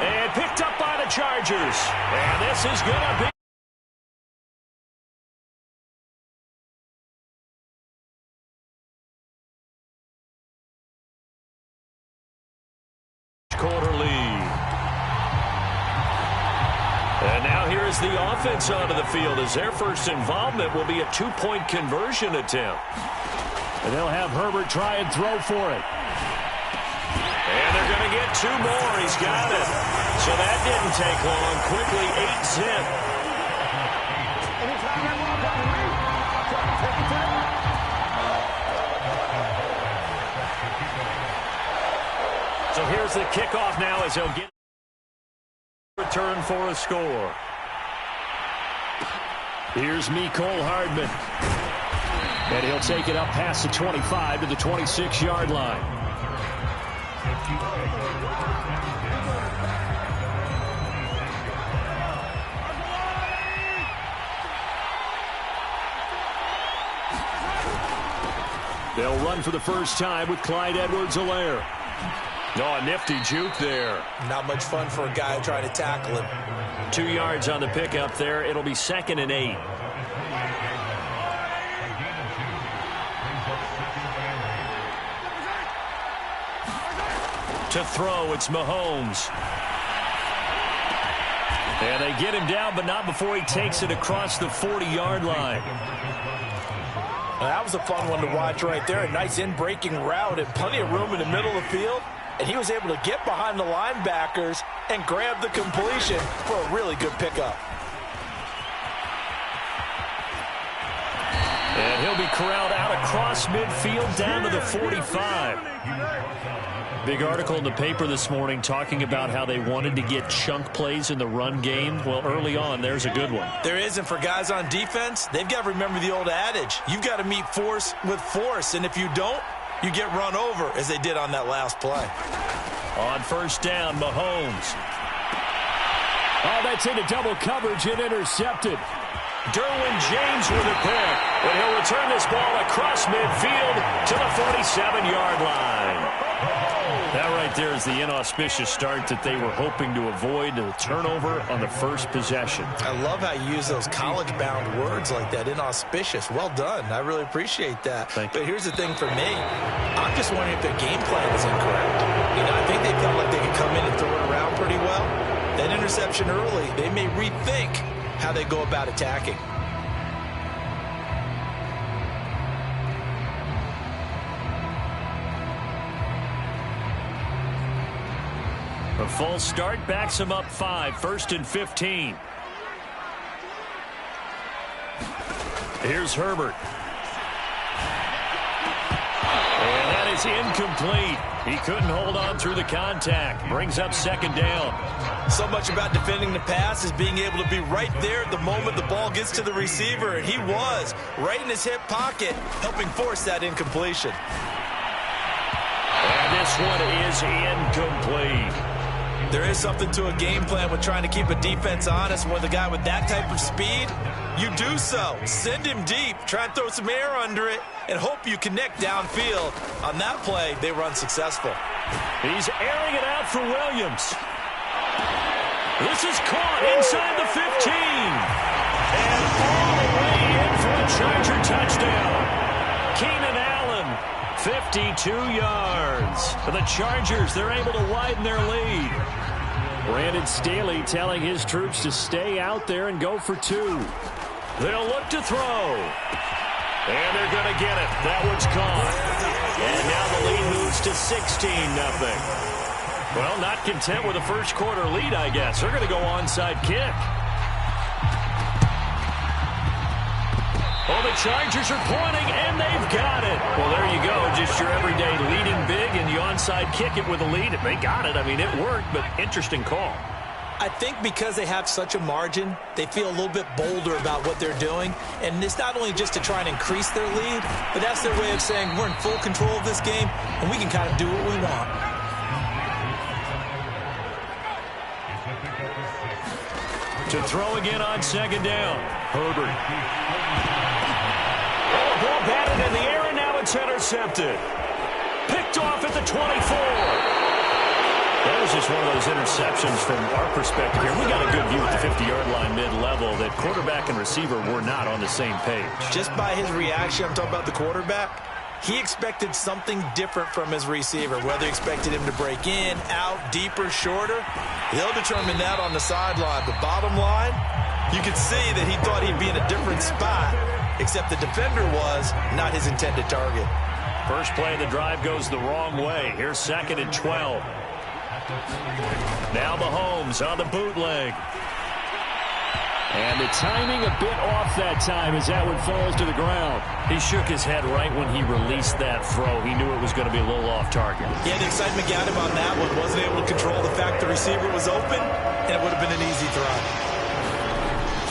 And picked up by the Chargers. And this is going to be quarter lead. And now here is the offense onto the field as their first involvement will be a two-point conversion attempt. And they'll have Herbert try and throw for it. And they're going to get two more. He's got it. So that didn't take long. Quickly, 8-zip. So here's the kickoff now as he'll get return for a score. Here's Mecole Hardman. And he'll take it up past the 25 to the 26-yard line. They'll run for the first time with Clyde Edwards-Helaire. Oh, a nifty juke there. Not much fun for a guy trying to tackle him. 2 yards on the pickup there. It'll be 2nd and 8. To throw, it's Mahomes. And they get him down, but not before he takes it across the 40-yard line. Well, that was a fun one to watch right there. A nice in-breaking route and plenty of room in the middle of the field. And he was able to get behind the linebackers and grab the completion for a really good pickup. And he'll be corralled out across midfield down to the 45. Big article in the paper this morning talking about how they wanted to get chunk plays in the run game. Well, early on, there's a good one. There is, and for guys on defense, they've got to remember the old adage. You've got to meet force with force, and if you don't, you get run over, as they did on that last play. On first down, Mahomes. Oh, that's into double coverage and intercepted. Derwin James with a pick. And he'll return this ball across midfield to the 47-yard line. That right there is the inauspicious start that they were hoping to avoid, the turnover on the first possession. I love how you use those college-bound words like that, inauspicious. Well done. I really appreciate that. Thank you. But here's the thing for me. I'm just wondering if their game plan is incorrect. You know, I think they felt like they could come in and throw it around pretty well. That interception early, they may rethink how they go about attacking. A false start backs him up 5, 1st and 15. Here's Herbert. And that is incomplete. He couldn't hold on through the contact. Brings up 2nd down. So much about defending the pass is being able to be right there at the moment the ball gets to the receiver, and he was right in his hip pocket, helping force that incompletion. And this one is incomplete. There is something to a game plan with trying to keep a defense honest. With a guy with that type of speed, you do so. Send him deep, try and throw some air under it, and hope you connect downfield. On that play, they were unsuccessful. He's airing it out for Williams. This is caught inside the 15. And all the way in for a Charger touchdown. Keenan Allen, 52 yards. For the Chargers, they're able to widen their lead. Brandon Staley telling his troops to stay out there and go for 2. They'll look to throw. And they're going to get it. That one's caught. And now the lead moves to 16-0. Well, not content with a first quarter lead, I guess. They're going to go onside kick. Well, the Chargers are pointing, and they've got it. Well, there you go. Just your everyday leading big, and you onside kick it with a lead. They got it. I mean, it worked, but interesting call. I think because they have such a margin, they feel a little bit bolder about what they're doing. And it's not only just to try and increase their lead, but that's their way of saying we're in full control of this game, and we can kind of do what we want. To throw again on 2nd down. Herbert. Oh, ball batted in the air, and now it's intercepted. Picked off at the 24. That was just one of those interceptions from our perspective here. We got a good view at the 50-yard line mid-level that quarterback and receiver were not on the same page. Just by his reaction, I'm talking about the quarterback, he expected something different from his receiver. Whether he expected him to break in, out, deeper, shorter, they'll determine that on the sideline. But bottom line, you could see that he thought he'd be in a different spot, except the defender was not his intended target. First play of the drive goes the wrong way. Here's 2nd and 12. Now Mahomes on the bootleg. And the timing a bit off that time as that one falls to the ground. He shook his head right when he released that throw. He knew it was going to be a little off target. Yeah, the excitement got him on that one. Wasn't able to control the fact the receiver was open, and it would have been an easy throw.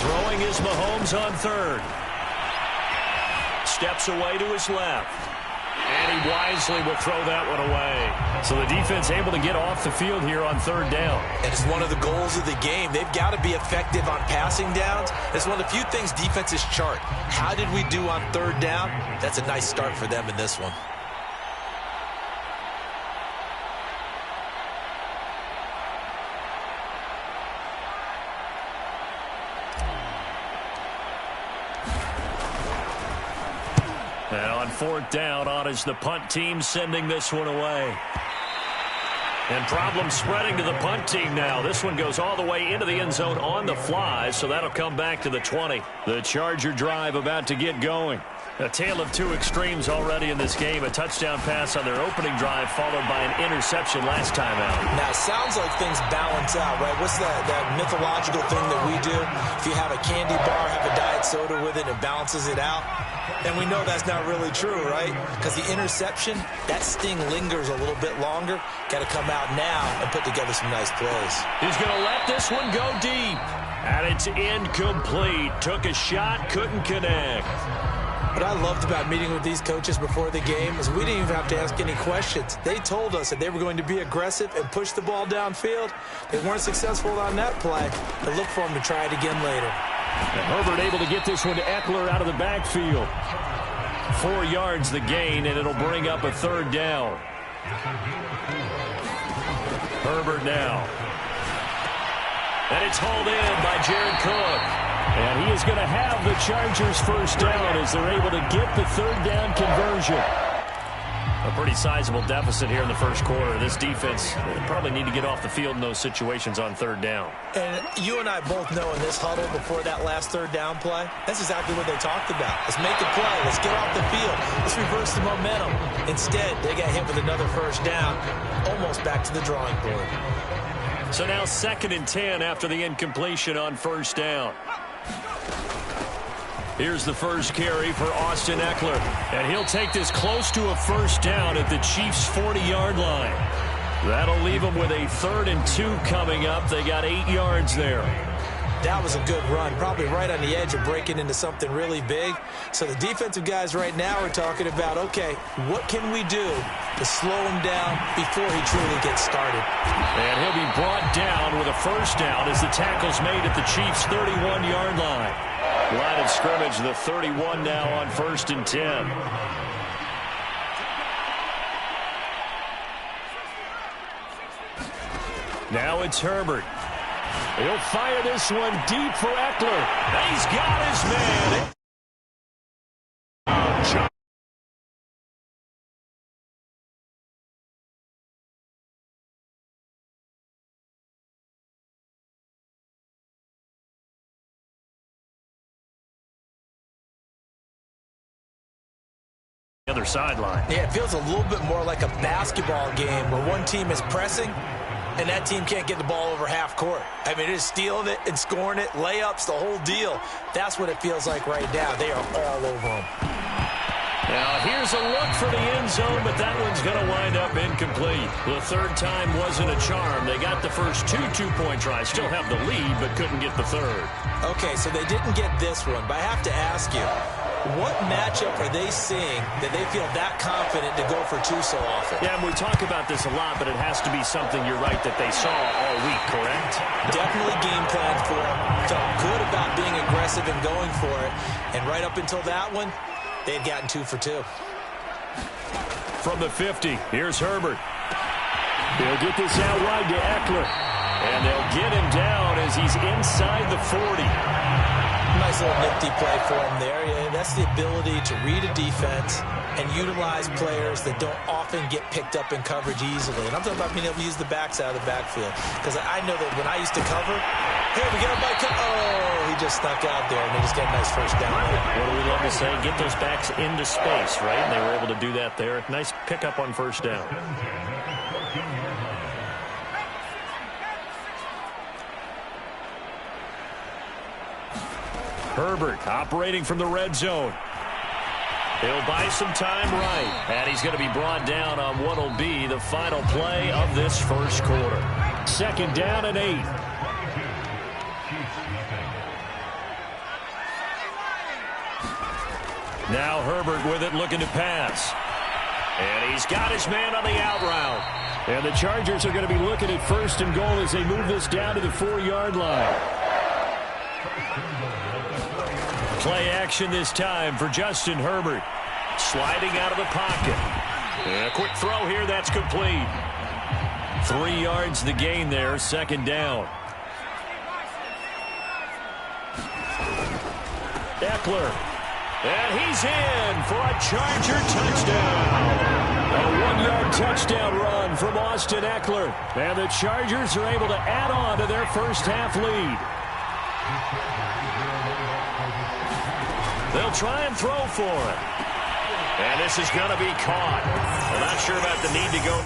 Throwing is Mahomes on 3rd. Steps away to his left. And he wisely will throw that one away. So the defense able to get off the field here on 3rd down. And it's one of the goals of the game. They've got to be effective on passing downs. It's one of the few things defenses chart. How did we do on 3rd down? That's a nice start for them in this one. And on 4th down, on is the punt team sending this one away. And problems spreading to the punt team now. This one goes all the way into the end zone on the fly, so that'll come back to the 20. The Charger drive about to get going. A tale of two extremes already in this game. A touchdown pass on their opening drive followed by an interception last time out. Now, it sounds like things balance out, right? What's that mythological thing that we do? If you have a candy bar, have a diet soda with it, it balances it out. And we know that's not really true, right? Because the interception, that sting lingers a little bit longer. Got to come out now and put together some nice plays. He's going to let this one go deep. And it's incomplete. Took a shot, couldn't connect. What I loved about meeting with these coaches before the game is we didn't even have to ask any questions. They told us that they were going to be aggressive and push the ball downfield. They weren't successful on that play, but look for them to try it again later. And Herbert able to get this one to Eckler out of the backfield. 4 yards the gain, and it'll bring up a 3rd down. Herbert now. And it's hauled in by Jared Cook. And he is going to have the Chargers first down as they're able to get the 3rd down conversion. A pretty sizable deficit here in the first quarter. This defense probably need to get off the field in those situations on 3rd down. And you and I both know in this huddle before that last 3rd down play, that's exactly what they talked about. Let's make a play. Let's get off the field. Let's reverse the momentum. Instead, they got hit with another first down, almost back to the drawing board. So now 2nd and 10 after the incompletion on 1st down. Here's the first carry for Austin Eckler. And he'll take this close to a first down at the Chiefs' 40-yard line. That'll leave them with a 3rd and 2 coming up. They got 8 yards there. That was a good run, probably right on the edge of breaking into something really big. So the defensive guys right now are talking about, okay, what can we do to slow him down before he truly gets started? And he'll be brought down with a first down as the tackle's made at the Chiefs' 31-yard line. Line of scrimmage, the 31 now on 1st and 10. Now it's Herbert. He'll fire this one deep for Eckler. And he's got his man. Other sideline. Yeah, it feels a little bit more like a basketball game where one team is pressing and that team can't get the ball over half court. I mean, it is stealing it and scoring it, layups, the whole deal. That's what it feels like right now. They are all over them. Now, here's a look for the end zone, but that one's going to wind up incomplete. The 3rd time wasn't a charm. They got the first 2 two-point tries, still have the lead, but couldn't get the 3rd. Okay, so they didn't get this one, but I have to ask you, what matchup are they seeing that they feel that confident to go for 2 so often? Yeah, and we talk about this a lot, but it has to be something, you're right, that they saw all week, correct? Definitely game planned for it. Felt good about being aggressive and going for it. And right up until that one, they had gotten 2 for 2. From the 50, here's Herbert. He'll get this out wide to Eckler. And they'll get him down as he's inside the 40. Nice little nifty play for him there. Yeah, that's the ability to read a defense and utilize players that don't often get picked up in coverage easily. And I'm talking about being able to use the backs out of the backfield. Because I know that when I used to cover, here we get him by he just snuck out there, and they just get a nice first down. What do we love to say? Get those backs into space, right? And they were able to do that there. Nice pickup on first down. Herbert operating from the red zone. He'll buy some time right. And he's going to be brought down on what will be the final play of this first quarter. 2nd down and 8. Now Herbert with it, looking to pass. And he's got his man on the out route. And the Chargers are going to be looking at 1st and goal as they move this down to the 4-yard line. Play action this time for Justin Herbert. Sliding out of the pocket. And a quick throw here, that's complete. 3 yards the gain there, 2nd down. Eckler. And he's in for a Charger touchdown. A 1-yard touchdown run from Austin Eckler. And the Chargers are able to add on to their first half lead. They'll try and throw for it. And this is going to be caught. I'm not sure about the need to go.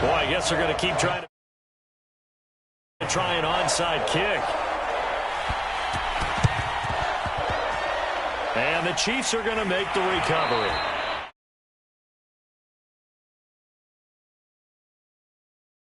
Boy, I guess they're going to keep trying to try an onside kick. And the Chiefs are going to make the recovery.